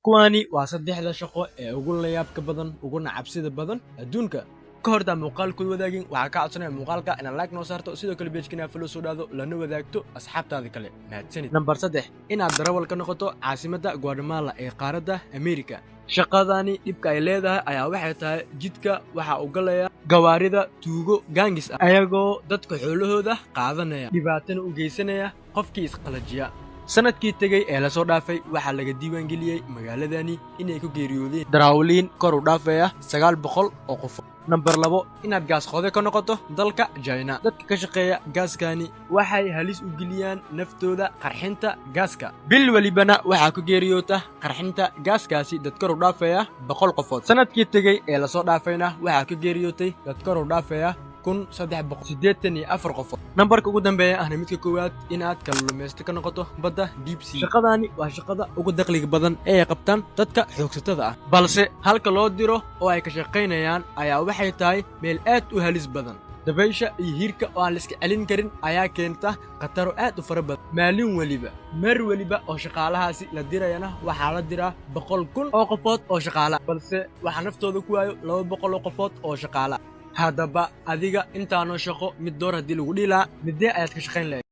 kuwani waa saddexda shaqo ee ugu layaabka badan uguna cabsida badan adduunka ka horta muuqaalku wadaagin waxa ka codsanaya muuqaalka inaad like noo saarto sidoo kale page-kana follow soo dhaado lana wadaagto asxaabtaada kale mahadsanid number 3 inaad darawal ka noqoto caasimadda Guatemala ee qaaradda America shaqadani dibka ay leedahay ayaa waxay tahay jidka waxa uu galaya gawaarida tuugo gangis ah ayagoo dadka xoolahooda qaadanaya dhibaatana u geysanaya qofkii isqalajiya sanadkii tagay ee la soo dhaafay waxa laga diiwaan geliyay magaaladani inay ku geeriyoodeen darawaliin kor u dhaafaya 900 oo qof number 2 inaad gaas qode ka noqoto dalka China dadka ka shaqeeya gaaskani waxay halis u geliyaan naftooda qarxinta gaaska bil walibana waxa ku geeriyoota qarxinta gaaskaasi dad kor u dhaafaya 100 qofood sanadkii tagay ee la soo dhaafayna waxa ku geeriyootay dad kor u dhaafaya 1384 qof numberka ugu dambeeya ahna midka koowaad inaad kalluumaysto ka noqoto badda deep sea shaqadani waa shaqada ugu dakhliga badan ee qabtaan dadka xoogsatada ah balse halka loo diro oo ay ka shaqeynayaan ayaa waxay tahay meel aad u halis badan dabaysha iyo hirka oo aan la iska celin karin ayaa keenta khataro aad u fara badan maalin waliba oo shaqaalahaasi la dirayana waxaa la diraa 100,000 oo qofood oo shaqaala balse waxa naftooda ku waayo 200 oo qofood oo shaqaala haddaba adiga intaano shaqo mid door haddii lagu dhilaa midee ayaad ka shaqayn lahayd